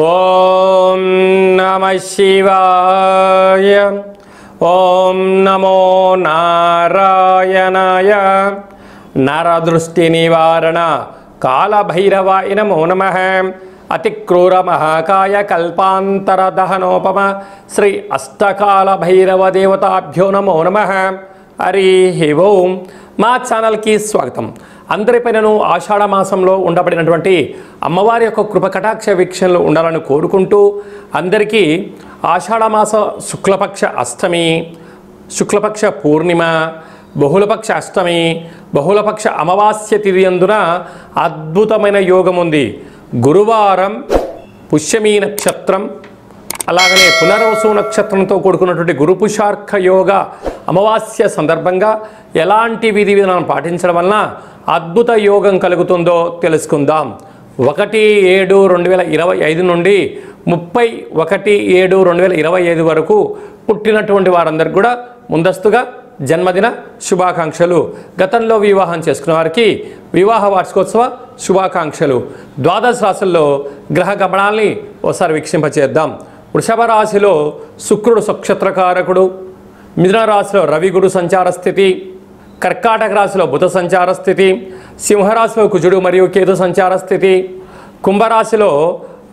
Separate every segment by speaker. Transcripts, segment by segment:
Speaker 1: ఓం నమః శివాయ. ఓం నమో నారాయణాయ. నరదృష్టి నివారణ కాళభైరవాయ నమో నమః. అతిక్రూర మహాకాయ కల్పాంతర దహనోపమ శ్రీ అష్టకాల భైరవ దేవతాభ్యో నమో నమః. హరి ఓం. మా ఛానల్కి స్వాగతం. అందరిపైనను ఆషాఢ మాసంలో ఉండబడినటువంటి అమ్మవారి యొక్క కృపకటాక్ష వీక్షణలు ఉండాలని కోరుకుంటూ అందరికీ ఆషాఢ మాస శుక్లపక్ష అష్టమి, శుక్లపక్ష పూర్ణిమ, బహుళపక్ష అష్టమి, బహుళపక్ష అమావాస్య తిథి అందున అద్భుతమైన యోగం ఉంది. గురువారం పుష్యమీ నక్షత్రం, అలాగనే పునర్వసు నక్షత్రంతో కూడుకున్నటువంటి గురుపుషార్క యోగ అమావాస్య సందర్భంగా ఎలాంటి విధి విధానం పాటించడం వలన అద్భుత యోగం కలుగుతుందో తెలుసుకుందాం. 1/7/2025 నుండి 31/7/2025 వరకు పుట్టినటువంటి వారందరికీ కూడా ముందస్తుగా జన్మదిన శుభాకాంక్షలు. గతంలో వివాహం చేసుకున్న వారికి వివాహ వార్షికోత్సవ శుభాకాంక్షలు. ద్వాదశ రాశుల్లో గ్రహ గమనాల్ని ఒకసారి వీక్షింపచేద్దాం. వృషభ రాశిలో శుక్రుడు నక్షత్రకారకుడు, మిథున రాశిలో రవి గురు సంచార స్థితి, కర్కాటక రాశిలో బుధ సంచార స్థితి, సింహరాశిలో కుజుడు మరియు కేతు సంచార స్థితి, కుంభరాశిలో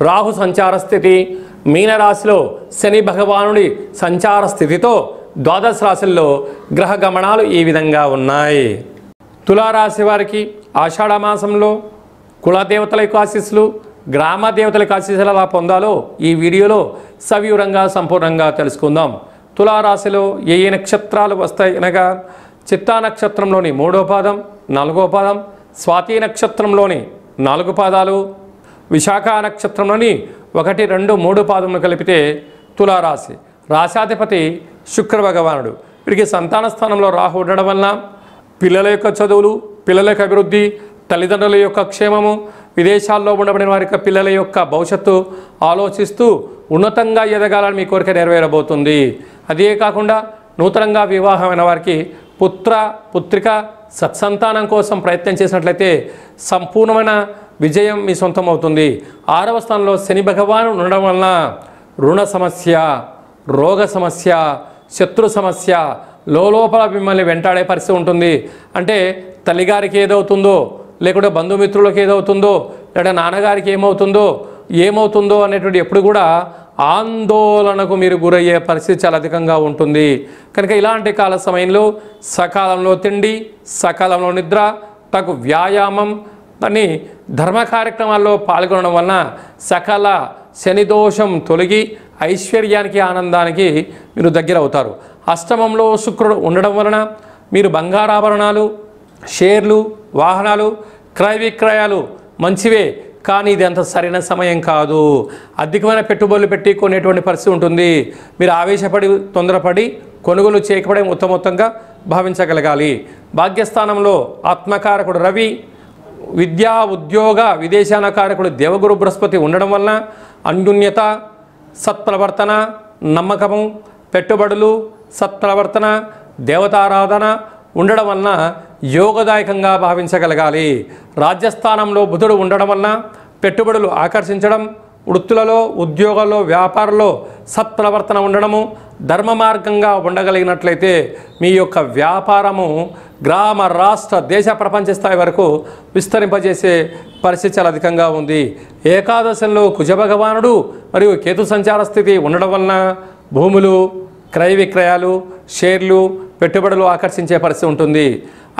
Speaker 1: రాహు సంచార స్థితి, మీనరాశిలో శని భగవానుడి సంచార స్థితితో ద్వాదశ రాశుల్లో గ్రహ గమనాలు ఈ విధంగా ఉన్నాయి. తులారాశి వారికి ఆషాఢ మాసంలో కులదేవతల యొక్క ఆశీస్సులు, గ్రామ దేవతల యొక్క ఆశీస్సులు ఎలా పొందాలో ఈ వీడియోలో సవివరంగా సంపూర్ణంగా తెలుసుకుందాం. తులారాశిలో ఏ నక్షత్రాలు వస్తాయి అనగా చిత్తా నక్షత్రంలోని 3వ పాదం, 4వ పాదం, స్వాతి నక్షత్రంలోని 4 పాదాలు, విశాఖ నక్షత్రంలోని 1, 2, 3 పాదములు కలిపితే తులారాశి. రాశాధిపతి శుక్ర భగవానుడు. వీరికి సంతాన స్థానంలో రాహు ఉండడం వలన పిల్లల యొక్క చదువులు, పిల్లల యొక్క అభివృద్ధి, తల్లిదండ్రుల యొక్క క్షేమము, విదేశాల్లో ఉండబడిన వారి యొక్క పిల్లల యొక్క భవిష్యత్తు ఆలోచిస్తూ ఉన్నతంగా ఎదగాలని మీ కోరిక నెరవేరబోతుంది. అదే కాకుండా నూతనంగా వివాహమైన వారికి పుత్ర పుత్రిక సత్సంతానం కోసం ప్రయత్నం చేసినట్లయితే సంపూర్ణమైన విజయం మీ సొంతం అవుతుంది. 6వ స్థానంలో శని భగవాను ఉండడం వలన రుణ సమస్య, రోగ సమస్య, శత్రు సమస్య లోపల మిమ్మల్ని వెంటాడే పరిస్థితి ఉంటుంది. అంటే తల్లిగారికి ఏదవుతుందో, లేకుంటే బంధుమిత్రులకు ఏదవుతుందో, లేదా నాన్నగారికి ఏమవుతుందో అనేటువంటి ఎప్పుడు కూడా ఆందోళనకు మీరు గురయ్యే పరిస్థితి చాలా అధికంగా ఉంటుంది. కనుక ఇలాంటి కాల సమయంలో సకాలంలో తిండి, సకాలంలో నిద్ర, తగు వ్యాయామం అని ధర్మ కార్యక్రమాల్లో పాల్గొనడం వలన సకల శనిదోషం తొలగి ఐశ్వర్యానికి, ఆనందానికి మీరు దగ్గర అవుతారు. అష్టమంలో శుక్రుడు ఉండడం వలన మీరు బంగారాభరణాలు, షేర్లు, వాహనాలు, క్రయ విక్రయాలు మంచివే, కానీ ఇది అంత సరైన సమయం కాదు. అధికమైన పెట్టుబడులు పెట్టి కొనేటువంటి పరిస్థితి ఉంటుంది. మీరు ఆవేశపడి తొందరపడి కొనుగోలు చేయకపోవడం మొత్తంగా భావించగలగాలి. భాగ్యస్థానంలో ఆత్మకారకుడు రవి, విద్యా ఉద్యోగ విదేశాన కారకుడు దేవగురు బృహస్పతి ఉండడం వలన అన్యోన్యత, సత్ప్రవర్తన, నమ్మకము, పెట్టుబడులు, సత్ప్రవర్తన, దేవతారాధన ఉండడం వలన యోగదాయకంగా భావించగలగాలి. రాజ్యస్థానంలో బుధుడు ఉండడం వలన పెట్టుబడులు ఆకర్షించడం, వృత్తులలో, ఉద్యోగాల్లో, వ్యాపారంలో సత్ప్రవర్తన ఉండడము, ధర్మ మార్గంగా ఉండగలిగినట్లయితే మీ యొక్క వ్యాపారము గ్రామ, రాష్ట్ర, దేశ, ప్రపంచ స్థాయి వరకు విస్తరింపజేసే పరిస్థితి చాలా అధికంగా ఉంది. ఏకాదశంలో కుజ భగవానుడు మరియు కేతు సంచార స్థితి ఉండడం వలన భూములు, క్రయ విక్రయాలు, షేర్లు, పెట్టుబడులు ఆకర్షించే పరిస్థితి ఉంటుంది.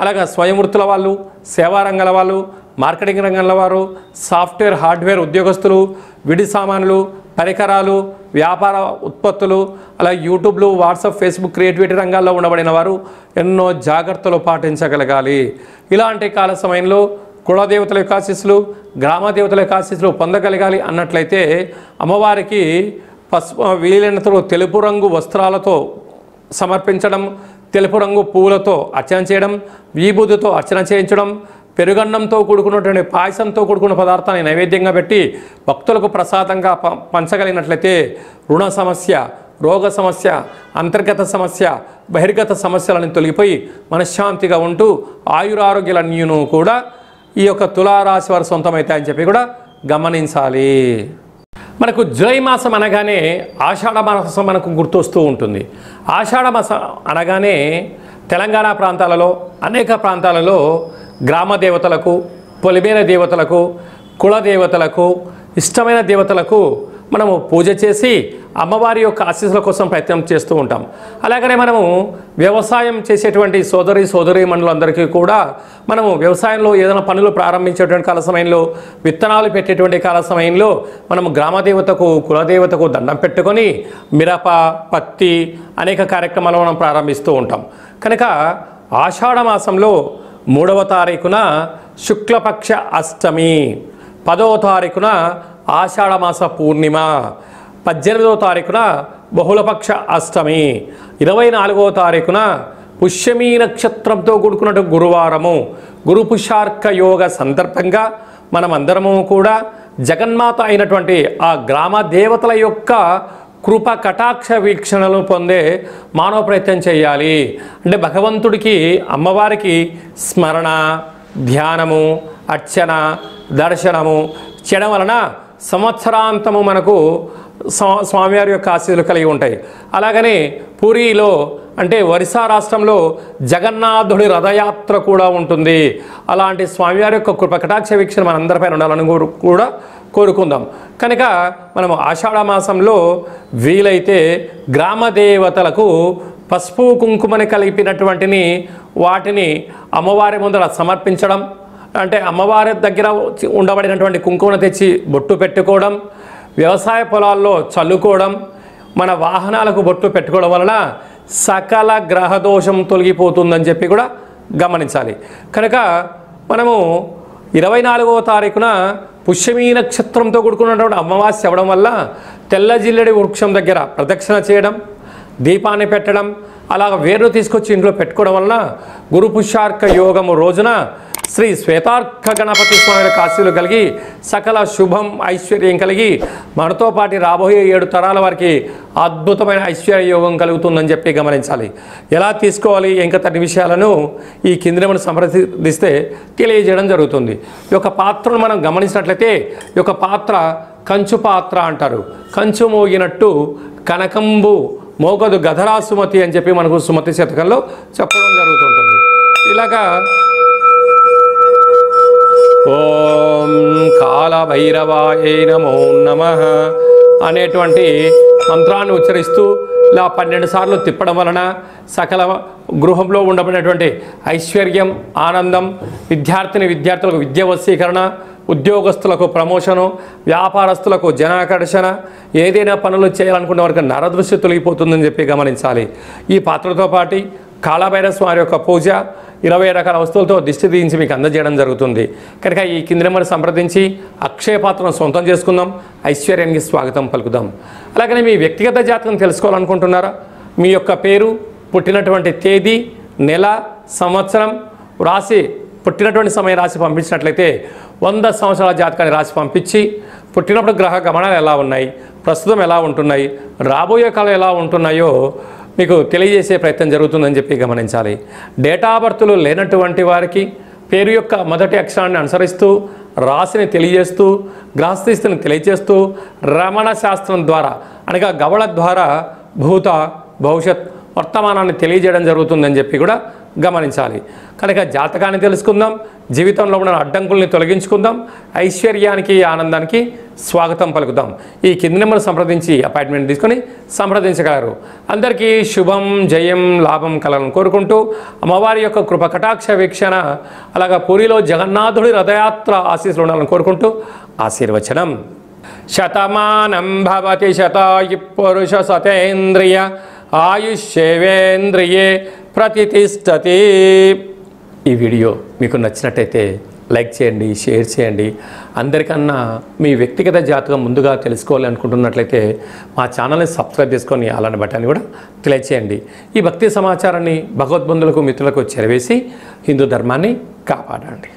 Speaker 1: అలాగే స్వయం వృత్తుల వాళ్ళు, సేవా రంగాల వాళ్ళు, మార్కెటింగ్ రంగంలో వారు, సాఫ్ట్వేర్, హార్డ్వేర్ ఉద్యోగస్తులు, విడి సామాన్లు, పరికరాలు, వ్యాపార ఉత్పత్తులు, అలాగే యూట్యూబ్లు, వాట్సాప్, ఫేస్బుక్, క్రియేటివిటీ రంగాల్లో ఉండబడిన వారు ఎన్నో జాగ్రత్తలు పాటించగలగాలి. ఇలాంటి కాల సమయంలో కులదేవతల యొక్క ఆశీస్సులు, గ్రామ దేవతల యొక్క ఆశీస్సులు పొందగలగాలి అన్నట్లయితే అమ్మవారికి వీలైనంత తెలుపు రంగు వస్త్రాలతో సమర్పించడం, తెలుపు రంగు పువ్వులతో అర్చన చేయడం, విభూతితో అర్చన చేయించడం, పెరుగన్నంతో కూడుకున్నటువంటి పాయసంతో కూడుకున్న పదార్థాన్ని నైవేద్యంగా పెట్టి భక్తులకు ప్రసాదంగా పంచగలిగినట్లయితే రుణ సమస్య, రోగ సమస్య, అంతర్గత సమస్య, బహిర్గత సమస్యలను తొలగిపోయి మనశ్శాంతిగా ఉంటూ ఆయురారోగ్యాలన్నీను కూడా ఈ యొక్క తులారాశి వారి సొంతమైతాయని చెప్పి కూడా గమనించాలి. మనకు జూలై మాసం అనగానే ఆషాఢ మాసం మనకు గుర్తొస్తూ ఉంటుంది. ఆషాఢ మాసం అనగానే తెలంగాణ ప్రాంతాలలో అనేక ప్రాంతాలలో గ్రామ దేవతలకు, పొలిమేర దేవతలకు, కుల దేవతలకు, ఇష్టమైన దేవతలకు మనము పూజ చేసి అమ్మవారి యొక్క ఆశీస్సుల కోసం ప్రయత్నం చేస్తూ ఉంటాం. అలాగనే మనము వ్యవసాయం చేసేటువంటి సోదరీమణులందరికీ కూడా మనము వ్యవసాయంలో ఏదైనా పనులు ప్రారంభించేటువంటి కాల సమయంలో, విత్తనాలు పెట్టేటువంటి కాల సమయంలో మనము గ్రామదేవతకు, కులదేవతకు దండం పెట్టుకొని మిరప, పత్తి అనేక కార్యక్రమాలు మనం ప్రారంభిస్తూ ఉంటాం. కనుక ఆషాఢ మాసంలో 3వ తారీఖున శుక్లపక్ష అష్టమి, 10వ తారీఖున ఆషాఢమాస పూర్ణిమ, 18వ తారీఖున బహుళపక్ష అష్టమి, 24వ తారీఖున పుష్యమీ నక్షత్రంతో కూడుకున్న గురువారము, గురు పుష్యార్క యోగ సందర్భంగా మనమందరము కూడా జగన్మాత అయినటువంటి ఆ గ్రామ దేవతల యొక్క కృప కటాక్ష వీక్షణలు పొందే మానవ ప్రయత్నం చేయాలి. అంటే భగవంతుడికి, అమ్మవారికి స్మరణ, ధ్యానము, అర్చన, దర్శనము చేయడం వలన సంవత్సరాంతము మనకు స్వామివారి యొక్క ఆశీస్సులు కలిగి ఉంటాయి. అలాగనే పూరిలో అంటే ఒరిస్సా రాష్ట్రంలో జగన్నాథుడి రథయాత్ర కూడా ఉంటుంది. అలాంటి స్వామివారి యొక్క కృప కటాక్ష వీక్షణ మనందరిపైన ఉండాలని కూడా కోరుకుందాం. కనుక మనము ఆషాఢ మాసంలో వీలైతే గ్రామ దేవతలకు పసుపు కుంకుమని కలిపినటువంటిని వాటిని అమ్మవారి ముందర సమర్పించడం, అంటే అమ్మవారి దగ్గర ఉండబడినటువంటి కుంకుమను తెచ్చి బొట్టు పెట్టుకోవడం, వ్యవసాయ పొలాల్లో చల్లుకోవడం, మన వాహనాలకు బొట్టు పెట్టుకోవడం వలన సకల గ్రహదోషం తొలగిపోతుందని చెప్పి కూడా గమనించాలి. కనుక మనము 24వ తారీఖున పుష్యమీ నక్షత్రంతో కూడుకున్నటువంటి అమావాస్య అవ్వడం వల్ల తెల్ల జిల్లెడి వృక్షం దగ్గర ప్రదక్షిణ చేయడం, దీపాన్ని పెట్టడం, అలాగ వేరును తీసుకొచ్చి ఇంట్లో పెట్టుకోవడం వలన గురు పుష్యార్క యోగము రోజున శ్రీ శ్వేతార్క గణపతి స్వామి ఆశీస్సులు కలిగి సకల శుభం ఐశ్వర్యం కలిగి మనతో పాటు రాబోయే 7 తరాల వారికి అద్భుతమైన ఐశ్వర్య యోగం కలుగుతుందని చెప్పి గమనించాలి. ఎలా తీసుకోవాలి ఇంకా తన విషయాలను ఈ కింది మనం సంప్రదిస్తే తెలియజేయడం జరుగుతుంది. ఈ యొక్క పాత్రను మనం గమనించినట్లయితే ఈ యొక్క పాత్ర కంచు పాత్ర అంటారు. కంచు మోగినట్టు కనకంబు మోగదు గధరా సుమతి అని చెప్పి మనకు సుమతి శతకంలో చెప్పడం జరుగుతుంటుంది. ఇలాగా ఓం కాలభైరవాయ నమో నమః అనేటువంటి మంత్రాన్ని ఉచ్చరిస్తూ ఇలా 12 సార్లు తిప్పడం వలన సకల గృహంలో ఉండబడినటువంటి ఐశ్వర్యం, ఆనందం, విద్యార్థులకు విద్య వశీకరణ, ఉద్యోగస్తులకు ప్రమోషను, వ్యాపారస్తులకు జనాకర్షణ, ఏదైనా పనులు చేయాలనుకున్న వారికి నరదృష్టి తొలగిపోతుందని చెప్పి గమనించాలి. ఈ పాత్రతో పాటు కాళభైరవ స్వామి యొక్క పూజ 20 రకాల వస్తువులతో దిష్టి తీయించి మీకు అందజేయడం జరుగుతుంది. కనుక ఈ కింది నెంబర్ సంప్రదించి అక్షయ పాత్రను సొంతం చేసుకుందాం, ఐశ్వర్యానికి స్వాగతం పలుకుదాం. అలాగనే మీ వ్యక్తిగత జాతకం తెలుసుకోవాలనుకుంటున్నారా? మీ యొక్క పేరు, పుట్టినటువంటి తేదీ, నెల, సంవత్సరం రాసి పుట్టినటువంటి సమయం రాసి పంపించినట్లయితే 100 సంవత్సరాల జాతకాన్ని రాసి పంపించి పుట్టినప్పుడు గ్రహ గమనాలు ఎలా ఉన్నాయి, ప్రస్తుతం ఎలా ఉంటున్నాయి, రాబోయే కాలం ఎలా ఉంటున్నాయో మీకు తెలియజేసే ప్రయత్నం జరుగుతుందని చెప్పి గమనించాలి. డేటా ఆఫ్ బర్త్లు లేనటువంటి వారికి పేరు యొక్క మొదటి అక్షరాన్ని అనుసరిస్తూ రాశిని తెలియజేస్తూ గ్రహస్థితిని తెలియజేస్తూ రమణ శాస్త్రం ద్వారా అనగా గవళ ద్వారా భూత, భవిష్యత్, వర్తమానాన్ని తెలియజేయడం జరుగుతుందని చెప్పి కూడా గమనించాలి. కనుక జాతకాన్ని తెలుసుకుందాం, జీవితంలో ఉన్న అడ్డంకుల్ని తొలగించుకుందాం, ఐశ్వర్యానికి, ఆనందానికి స్వాగతం పలుకుదాం. ఈ కింది నెంబర్ సంప్రదించి అపాయింట్మెంట్ తీసుకొని సంప్రదించగలరు. అందరికీ శుభం, జయం, లాభం కలగాలని కోరుకుంటూ అమ్మవారి యొక్క కృప కటాక్ష వీక్షణ అలాగా పూరిలో జగన్నాథుడి రథయాత్ర ఆశీస్సులు ఉండాలని కోరుకుంటూ ఆశీర్వచనం. శతమానం భవతి శతాయు పురుష సతేంద్రియ ఆయుష్యేవేంద్రియే ప్రతిష్టతి. ఈ వీడియో మీకు నచ్చినట్టయితే లైక్ చేయండి, షేర్ చేయండి. అందరికన్నా మీ వ్యక్తిగత జాతకం ముందుగా తెలుసుకోవాలి అనుకుంటున్నట్లయితే మా ఛానల్ని సబ్స్క్రైబ్ చేసుకొని అలానే బటన్ని కూడా తెలియచేయండి. ఈ భక్తి సమాచారాన్ని భగవద్బంధులకు, మిత్రులకు చేరవేసి హిందూ ధర్మాన్ని కాపాడండి.